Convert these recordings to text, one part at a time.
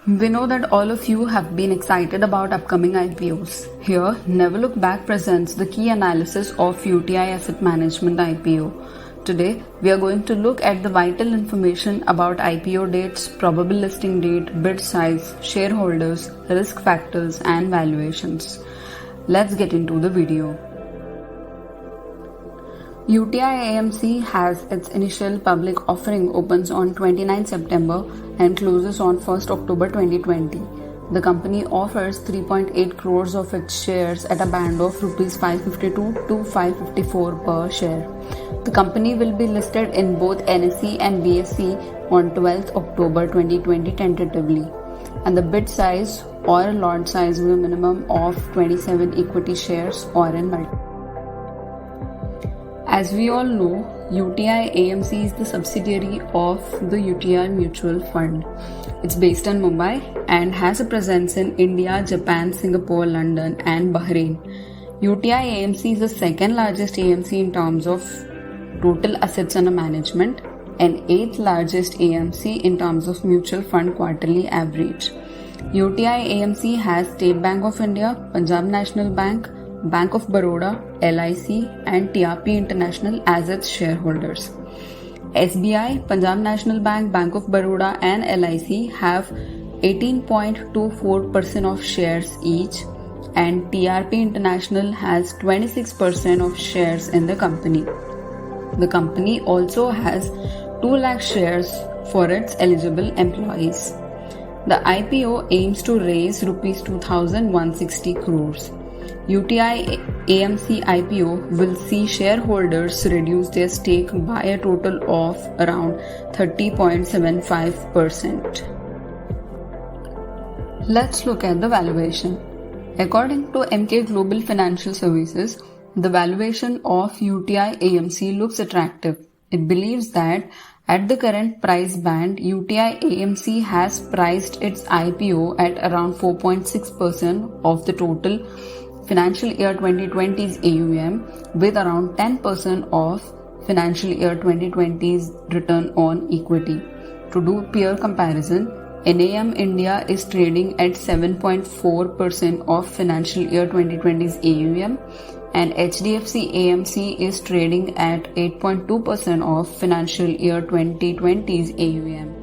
We know that all of you have been excited about upcoming IPOs. Here, Never Look Back presents the key analysis of UTI Asset Management IPO. Today, we are going to look at the vital information about IPO dates, probable listing date, bid size, shareholders, risk factors, and valuations. Let's get into the video. UTI AMC has its initial public offering opens on 29 September and closes on 1st October 2020. The company offers 3.8 crores of its shares at a band of Rs 552 to 554 per share. The company will be listed in both NSE and BSE on 12th October 2020 tentatively, and the bid size or lot size will be a minimum of 27 equity shares or in multiple. As we all know, UTI AMC is the subsidiary of the UTI Mutual Fund. It's based in Mumbai and has a presence in India, Japan, Singapore, London, and Bahrain. UTI AMC is the second largest AMC in terms of total assets under management and 8th largest AMC in terms of mutual fund quarterly average. UTI AMC has State Bank of India, Punjab National Bank, Bank of Baroda, LIC, and TRP International as its shareholders. SBI, Punjab National Bank, Bank of Baroda, and LIC have 18.24% of shares each, and TRP International has 26% of shares in the company. The company also has 2 lakh shares for its eligible employees. The IPO aims to raise Rs 2,160 crores. UTI AMC IPO will see shareholders reduce their stake by a total of around 30.75%. Let's look at the valuation. According to Emkay Global Financial Services, the valuation of UTI AMC looks attractive. It believes that at the current price band, UTI AMC has priced its IPO at around 4.6% of the total financial year 2020's AUM, with around 10% of financial year 2020's return on equity. To do peer comparison, NAM India is trading at 7.4% of financial year 2020's AUM, and HDFC AMC is trading at 8.2% of financial year 2020's AUM.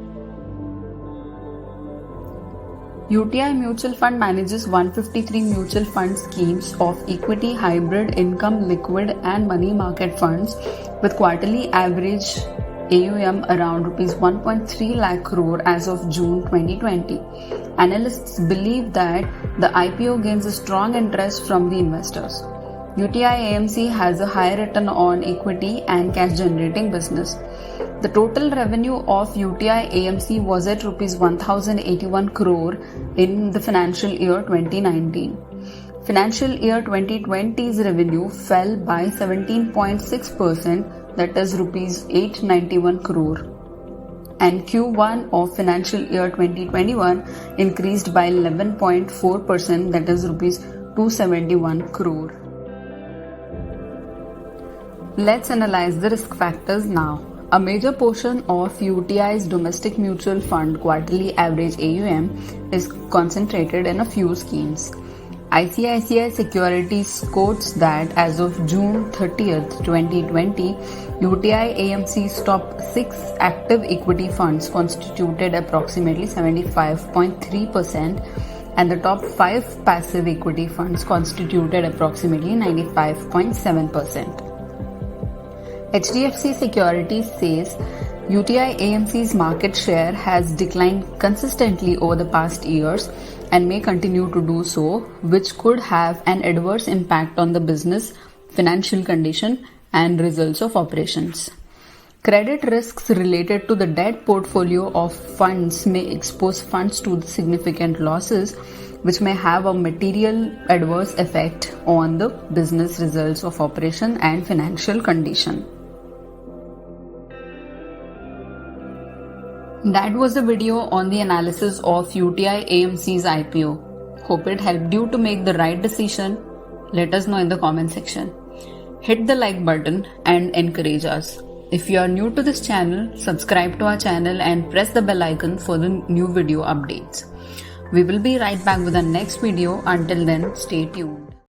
UTI Mutual Fund manages 153 mutual fund schemes of equity, hybrid, income, liquid, and money market funds with quarterly average AUM around Rs 1.3 lakh crore as of June 2020. Analysts believe that the IPO gains a strong interest from the investors. UTI AMC has a high return on equity and cash generating business. The total revenue of UTI AMC was at Rs 1,081 crore in the financial year 2019. Financial year 2020's revenue fell by 17.6%, that is Rs 891 crore. And Q1 of financial year 2021 increased by 11.4%, that is Rs 271 crore. Let's analyze the risk factors now. A major portion of UTI's domestic mutual fund quarterly average AUM is concentrated in a few schemes. ICICI Securities quotes that as of June 30th, 2020, UTI AMC's top 6 active equity funds constituted approximately 75.3%, and the top 5 passive equity funds constituted approximately 95.7%. HDFC Securities says UTI AMC's market share has declined consistently over the past years and may continue to do so, which could have an adverse impact on the business, financial condition, and results of operations. Credit risks related to the debt portfolio of funds may expose funds to significant losses, which may have a material adverse effect on the business results of operation and financial condition. That was the video on the analysis of UTI AMC's IPO. Hope it helped you to make the right decision. Let us know in the comment section. Hit the like button and encourage us. If you are new to this channel, subscribe to our channel and press the bell icon for the new video updates. We will be right back with our next video. Until then, stay tuned.